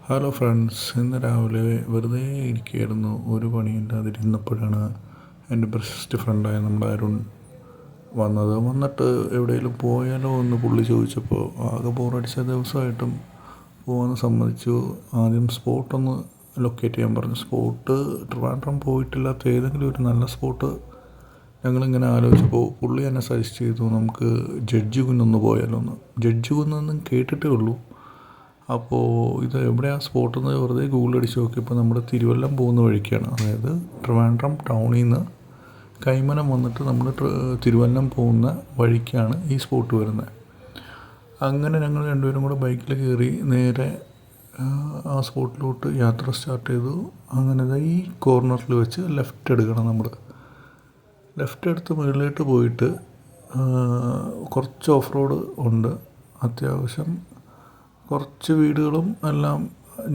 Hello friends, ഇന്ന് രാവിലെ വെറുതെ ഇരിക്കുകയായിരുന്നു. ഒരു പണിയില്ലാതിരുന്നപ്പോഴാണ് എൻ്റെ ബെസ്റ്റ് ഫ്രണ്ടായ നമ്മുടെ അരുൺ വന്നിട്ട് എവിടെയെങ്കിലും പോയാലോ എന്ന് പുള്ളി ചോദിച്ചപ്പോൾ ആകെ ബോറടിച്ച ദിവസമായിട്ടും പോകാമെന്ന് സമ്മതിച്ചു. ആദ്യം സ്പോട്ടൊന്ന് ലൊക്കേറ്റ് ചെയ്യാൻ പറഞ്ഞു. സ്പോട്ട് ട്രിവാൻഡ്രം പോയിട്ടില്ലാത്ത ഏതെങ്കിലും ഒരു നല്ല സ്പോട്ട് ഞങ്ങളിങ്ങനെ ആലോചിച്ചപ്പോൾ പുള്ളി എന്നെ സജസ്റ്റ് ചെയ്തു, നമുക്ക് ജഡ്ജി കുന്നൊന്ന് പോയാലോ എന്ന്. ജഡ്ജി കുന്നൊന്നും കേട്ടിട്ടേ ഉള്ളൂ. അപ്പോൾ ഇത് എവിടെയാണ് സ്പോട്ടെന്ന് വെറുതെ ഗൂഗിൾ അടിച്ച് നോക്കിയപ്പോൾ നമ്മുടെ തിരുവല്ലം പോകുന്ന വഴിക്കാണ്. അതായത് ട്രിവാൻഡ്രം ടൗണിൽ നിന്ന് കൈമനം വന്നിട്ട് നമ്മൾ തിരുവല്ലം പോകുന്ന വഴിക്കാണ് ഈ സ്പോട്ട് വരുന്നത്. അങ്ങനെ ഞങ്ങൾ രണ്ടുപേരും കൂടെ ബൈക്കിൽ കയറി നേരെ ആ സ്പോട്ടിലോട്ട് യാത്ര സ്റ്റാർട്ട് ചെയ്തു. അങ്ങനെ ഈ കോർണറിൽ വെച്ച് ലെഫ്റ്റ് എടുക്കണം. നമ്മൾ ലെഫ്റ്റ് എടുത്ത് മുകളിലോട്ട് പോയിട്ട് കുറച്ച് ഓഫ് റോഡ് ഉണ്ട്. അത്യാവശ്യം കുറച്ച് വീടുകളും എല്ലാം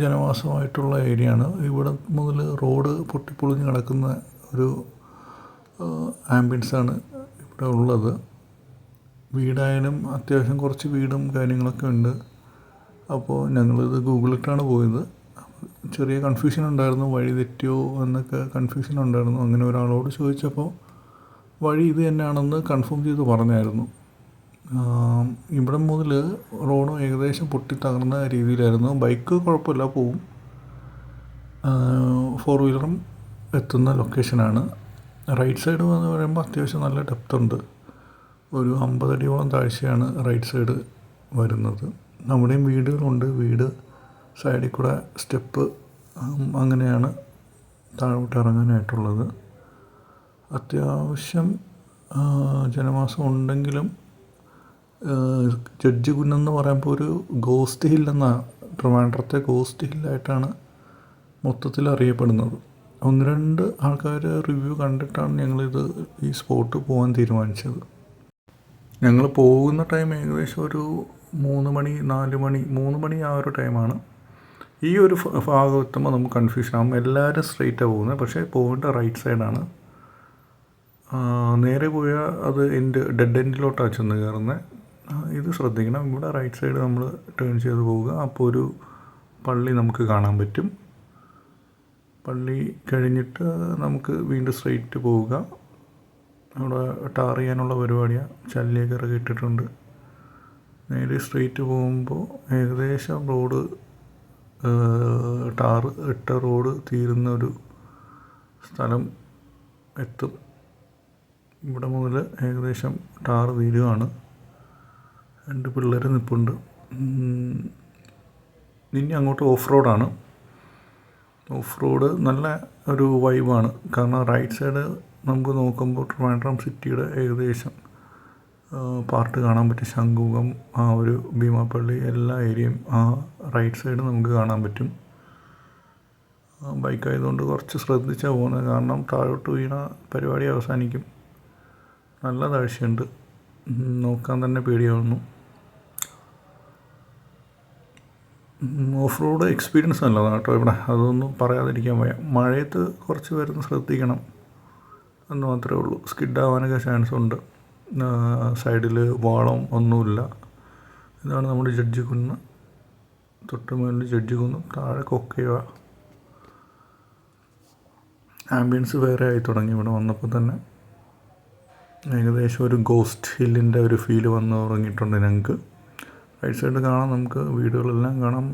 ജനവാസമായിട്ടുള്ള ഏരിയയാണ്. ഇവിടെ മുതൽ റോഡ് പൊട്ടിപ്പൊളിഞ്ഞ് കിടക്കുന്ന ഒരു ആംബിയൻസാണ് ഇവിടെ ഉള്ളത്. വീടായാലും അത്യാവശ്യം കുറച്ച് വീടും കാര്യങ്ങളൊക്കെ ഉണ്ട്. അപ്പോൾ ഞങ്ങളിത് ഗൂഗിളിട്ടാണ് പോയത്. ചെറിയ കൺഫ്യൂഷൻ ഉണ്ടായിരുന്നു, വഴി തെറ്റിയോ എന്നൊക്കെ കൺഫ്യൂഷൻ ഉണ്ടായിരുന്നു. അങ്ങനെ ഒരാളോട് ചോദിച്ചപ്പോൾ വഴി ഇത് തന്നെയാണെന്ന് കൺഫേം ചെയ്ത് പറഞ്ഞായിരുന്നു. ഇവിടെ മുതൽ റോഡ് ഏകദേശം പൊട്ടിത്തകർന്ന രീതിയിലായിരുന്നു. ബൈക്ക് കുഴപ്പമില്ല, പോവും. 4 വീലറും എത്തുന്ന ലൊക്കേഷനാണ്. റൈറ്റ് സൈഡ് എന്ന് പറയുമ്പോൾ അത്യാവശ്യം നല്ല ഡെപ്ത് ഉണ്ട്. ഒരു 50 അടിയോളം താഴ്ചയാണ് റൈറ്റ് സൈഡ് വരുന്നത്. നമ്മുടെയും വീടുകളുണ്ട്. വീട് സൈഡിൽ കൂടെ സ്റ്റെപ്പ് അങ്ങനെയാണ് താഴോട്ട് ഇറങ്ങാനായിട്ടുള്ളത്. അത്യാവശ്യം ജനവാസം ഉണ്ടെങ്കിലും ജഡ്ജി കുന്നെന്ന് പറയുമ്പോൾ ഒരു ഗോസ്റ്റ് ഹില്ലെന്നാണ്, ട്രിവാൻഡ്രത്തെ ഗോസ്റ്റ് ഹില്ലായിട്ടാണ് മൊത്തത്തിൽ അറിയപ്പെടുന്നത്. 1-2 ആൾക്കാർ റിവ്യൂ കണ്ടിട്ടാണ് ഞങ്ങളിത് ഈ സ്പോട്ട് പോകാൻ തീരുമാനിച്ചത്. ഞങ്ങൾ പോകുന്ന ടൈം ഏകദേശം ഒരു 3 മണി 4 മണി 3 മണി ആ ഒരു ടൈമാണ്. ഈ ഒരു ഭാഗം എത്തുമ്പോൾ നമുക്ക് കൺഫ്യൂഷൻ ആകും. എല്ലാവരും സ്ട്രെയിറ്റാണ് പോകുന്നത്, പക്ഷേ പോകേണ്ട റൈറ്റ് സൈഡാണ്. നേരെ പോയാൽ അത് ഡെഡ് എൻഡിലോട്ടാണ് ചെന്ന് കയറുന്നത്. ഇത് ശ്രദ്ധിക്കണം. ഇവിടെ റൈറ്റ് സൈഡ് നമ്മൾ ടേൺ ചെയ്ത് പോവുക. അപ്പോൾ ഒരു പള്ളി നമുക്ക് കാണാൻ പറ്റും. പള്ളി കഴിഞ്ഞിട്ട് നമുക്ക് വീണ്ടും സ്ട്രെയിറ്റ് പോവുക. അവിടെ ടാർ ചെയ്യാനുള്ള പരിപാടിയാണ്. ചല്ലിയൊക്കെ ഇറക്കിയിട്ടിട്ടുണ്ട്. നേരെ സ്ട്രെയിറ്റ് പോകുമ്പോൾ ഏകദേശം റോഡ് ടാർ ഇട്ട റോഡ് തീരുന്ന ഒരു സ്ഥലം എത്തും. ഇവിടെ മുതൽ ഏകദേശം ടാർ തീരുകയാണ്. 2 പിള്ളേർ നിൽപ്പുണ്ട്. ഇനി അങ്ങോട്ട് ഓഫ് റോഡാണ്. ഓഫ് റോഡ് നല്ല ഒരു വൈബാണ്. കാരണം റൈറ്റ് സൈഡ് നമുക്ക് നോക്കുമ്പോൾ ട്രിവാൻഡ്രം സിറ്റിയുടെ ഏകദേശം പാർട്ട് കാണാൻ പറ്റും. ശംഖുമുഖം, ആ ഒരു ഭീമാപ്പള്ളി, എല്ലാ ഏരിയയും ആ റൈറ്റ് സൈഡ് നമുക്ക് കാണാൻ പറ്റും. ബൈക്കായതുകൊണ്ട് കുറച്ച് ശ്രദ്ധിച്ചാണ് പോകുന്നത്. കാരണം താഴോട്ട് വീണ പരിപാടി അവസാനിക്കും. നല്ല താഴ്ചയുണ്ട്, നോക്കാൻ തന്നെ പേടിയാവുന്നു. ഓഫ് റോഡ് എക്സ്പീരിയൻസ് നല്ലതാണ് കേട്ടോ ഇവിടെ, അതൊന്നും പറയാതിരിക്കാൻ വയ്യ. മഴയത്ത് കുറച്ച് പേരൊന്ന് ശ്രദ്ധിക്കണം എന്ന് മാത്രമേ ഉള്ളൂ. സ്കിഡാവാനൊക്കെ ചാൻസ് ഉണ്ട്. സൈഡിൽ വാളം ഒന്നുമില്ല. ഇതാണ് നമ്മുടെ ജഡ്ജി കുന്ന്. തൊട്ട് മുകളിൽ ജഡ്ജി കുന്നും, താഴെ കൊക്കയുക. ആംബിയൻസ് വേറെ ആയി തുടങ്ങി ഇവിടെ വന്നപ്പോൾ തന്നെ. ഏകദേശം ഒരു ഗോസ്റ്റ് ഹില്ലിൻ്റെ ഒരു ഫീല് വന്ന് തുടങ്ങിയിട്ടുണ്ട് ഞങ്ങൾക്ക്. റൈറ്റ് സൈഡ് കാണാം, നമുക്ക് വീടുകളെല്ലാം കാണാം.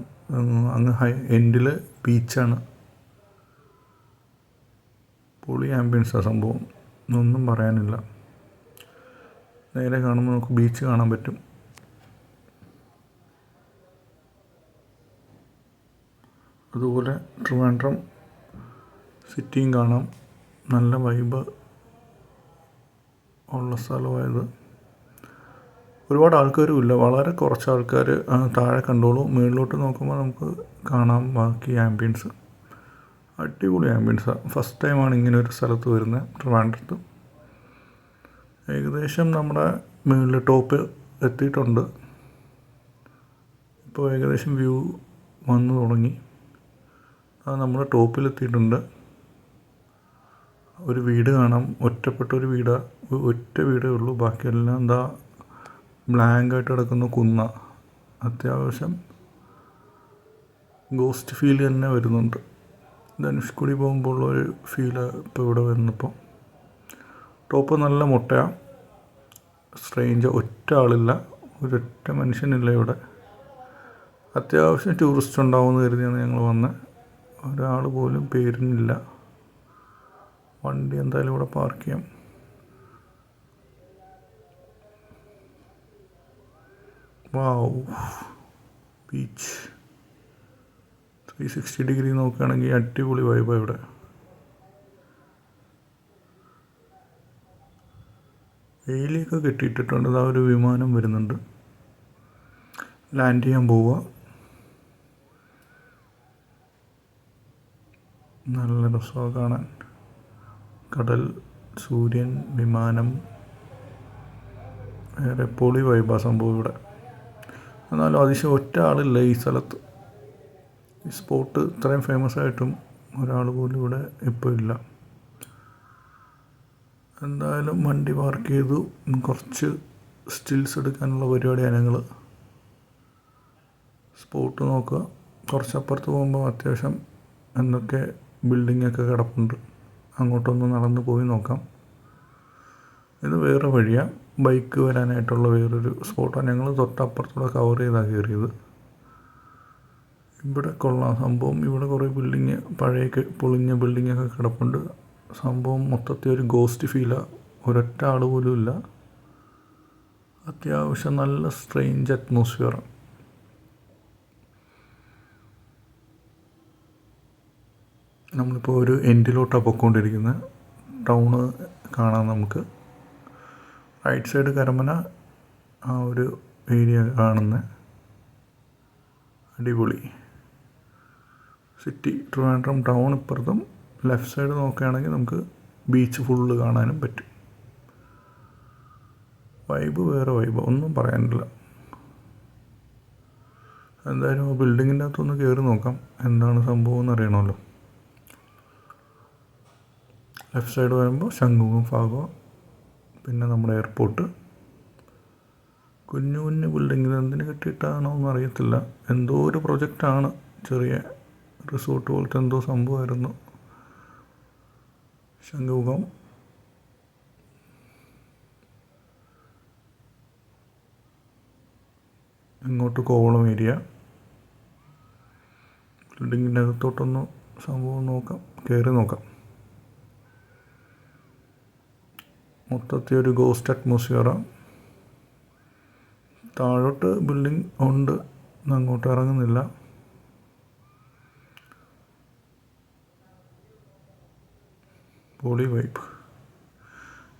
അങ്ങ് എൻഡിൽ ബീച്ചാണ്. പൊളി ആംബിയൻസാണ് സംഭവം, ഒന്നും പറയാനില്ല. നേരെ കാണുമ്പോൾ നമുക്ക് ബീച്ച് കാണാൻ പറ്റും. അതുപോലെ ട്രിവാൻഡ്രം സിറ്റിയും കാണാം. നല്ല വൈബ് ഉള്ള സ്ഥലമായത്. ഒരുപാട് ആൾക്കാരും ഇല്ല, വളരെ കുറച്ച് ആൾക്കാർ താഴെ കണ്ടോളൂ. മുകളിലോട്ട് നോക്കുമ്പോൾ നമുക്ക് കാണാം ബാക്കി ആംബിയൻസ്. അടിപൊളി ആംബിയൻസാണ്. ഫസ്റ്റ് ടൈമാണ് ഇങ്ങനെ ഒരു സ്ഥലത്ത് വരുന്നത് ട്രിവാൻഡ്രത്ത്. ഏകദേശം നമ്മുടെ മുകളിൽ ടോപ്പ് എത്തിയിട്ടുണ്ട്. ഇപ്പോൾ ഏകദേശം വ്യൂ വന്നു തുടങ്ങി. നമ്മൾ ടോപ്പിലെത്തിയിട്ടുണ്ട്. ഒരു വീട് കാണാം, ഒറ്റപ്പെട്ട ഒരു വീടാണ്. ഒറ്റ വീടേ ഉള്ളൂ, ബാക്കിയെല്ലാം എന്താ ബ്ലാങ്കായിട്ട് കിടക്കുന്ന കുന്ന. അത്യാവശ്യം ഗോസ്റ്റ് ഫീൽ തന്നെ വരുന്നുണ്ട്. ധനുഷ്കോടി പോകുമ്പോൾ ഉള്ളൊരു ഫീല് ഇപ്പോൾ ഇവിടെ വരുന്നപ്പോൾ. ടോപ്പ് നല്ല മുട്ടയാണ്. സ്ട്രേഞ്ച് ഒറ്റ ആളില്ല, ഒരൊറ്റ മനുഷ്യനില്ല ഇവിടെ. അത്യാവശ്യം ടൂറിസ്റ്റ് ഉണ്ടാവുമെന്ന് കരുതിയാണ് ഞങ്ങൾ വന്നത്. ഒരാൾ പോലും പേരിനില്ല. വണ്ടി എന്തായാലും ഇവിടെ പാർക്ക് ചെയ്യാം. വാവ്, ബീച്ച് 360 ഡിഗ്രി നോക്കുകയാണെങ്കിൽ അടിപൊളി വൈബാണ് ഇവിടെ. വേലിയൊക്കെ കെട്ടിയിട്ടിട്ടുണ്ട്. ആ ഒരു വിമാനം വരുന്നുണ്ട്, ലാൻഡ് ചെയ്യാൻ പോവുക. നല്ല രസമാണ് കാണാൻ. കടൽ, സൂര്യൻ, വിമാനം, വേറെ പൊളി വൈബാ സംഭവം ഇവിടെ. എന്നാലും അതിശയം ഒറ്റ ആളില്ല ഈ സ്ഥലത്ത്. ഈ സ്പോട്ട് ഇത്രയും ഫേമസ് ആയിട്ടും ഒരാൾ പോലും ഇവിടെ ഇപ്പോൾ ഇല്ല. എന്തായാലും വണ്ടി പാർക്ക് ചെയ്തു. കുറച്ച് സ്റ്റിൽസ് എടുക്കാനുള്ള പരിപാടിയാണ് ഞങ്ങൾ. സ്പോട്ട് നോക്കുക. കുറച്ചപ്പുറത്ത് പോകുമ്പോൾ അത്യാവശ്യം എന്തൊക്കെ ബിൽഡിങ്ങൊക്കെ കിടപ്പുണ്ട്. അങ്ങോട്ടൊന്ന് നടന്ന് പോയി നോക്കാം. ഇത് വേറെ വഴിയാണ്, ബൈക്ക് വരാനായിട്ടുള്ള വേറൊരു സ്പോട്ടാണ്. ഞങ്ങൾ തൊട്ടപ്പുറത്തൂടെ കവർ ചെയ്താണ് കയറിയത്. ഇവിടെ കൊള്ളാം സംഭവം. ഇവിടെ കുറേ ബിൽഡിങ്, പഴയ പൊളിഞ്ഞ ബിൽഡിങ്ങൊക്കെ കിടപ്പുണ്ട്. സംഭവം മൊത്തത്തിൽ ഒരു ഗോസ്റ്റ് ഫീലാണ്. ഒരൊറ്റ ആൾ പോലും ഇല്ല. അത്യാവശ്യം നല്ല സ്ട്രേഞ്ച് അറ്റ്മോസ്ഫിയറാണ്. നമ്മളിപ്പോൾ ഒരു എൻഡിലോട്ടാണ് പൊയ്ക്കൊണ്ടിരിക്കുന്നത്. ടൗണ് കാണാം നമുക്ക്. റൈറ്റ് സൈഡ് കരമന, ആ ഒരു ഏരിയ കാണുന്നത്. അടിപൊളി സിറ്റി. ട്രിവാൻഡ്രം ടൗൺ ഇപ്പുറത്തും. ലെഫ്റ്റ് സൈഡ് നോക്കുകയാണെങ്കിൽ നമുക്ക് ബീച്ച് ഫുള്ള് കാണാനും പറ്റും. വൈബ് വേറെ വൈബ്, ഒന്നും പറയാനില്ല. എന്തായാലും ആ ബിൽഡിങ്ങിൻ്റെ അകത്തൊന്ന് കയറി നോക്കാം, എന്താണ് സംഭവം എന്ന് അറിയണമല്ലോ. ലെഫ്റ്റ് സൈഡ് വരുമ്പോൾ ശംഖുമുഖം ഭാഗം, പിന്നെ നമ്മുടെ എയർപോർട്ട്. കുഞ്ഞു കുഞ്ഞു ബിൽഡിങ്ങിൽ എന്തിന് കെട്ടിയിട്ടാണോ എന്ന് അറിയത്തില്ല. എന്തോ ഒരു പ്രൊജക്റ്റാണ്, ചെറിയ റിസോർട്ട് പോലത്തെ എന്തോ സംഭവമായിരുന്നു. ശംഖുമുഖം, ഇങ്ങോട്ട് കോവളം ഏരിയ. ബിൽഡിങ്ങിൻ്റെ അകത്തോട്ടൊന്ന് സംഭവം നോക്കാം, കയറി നോക്കാം. മൊത്തത്തിൽ ഒരു ഗോസ്റ്റ് അറ്റ്മോസ്ഫിയറാണ്. താഴോട്ട് ബിൽഡിംഗ് ഉണ്ട്, അങ്ങോട്ട് ഇറങ്ങുന്നില്ല. പൊളി വൈബ്.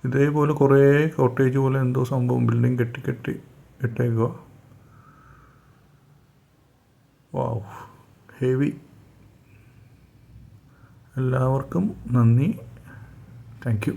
ഇതേപോലെ കുറേ കോട്ടേജ് പോലെ എന്തോ സംഭവം ബിൽഡിംഗ് കെട്ടി ഇട്ടേക്കുക. വാവ്, ഹെവി. എല്ലാവർക്കും നന്ദി. Thank you.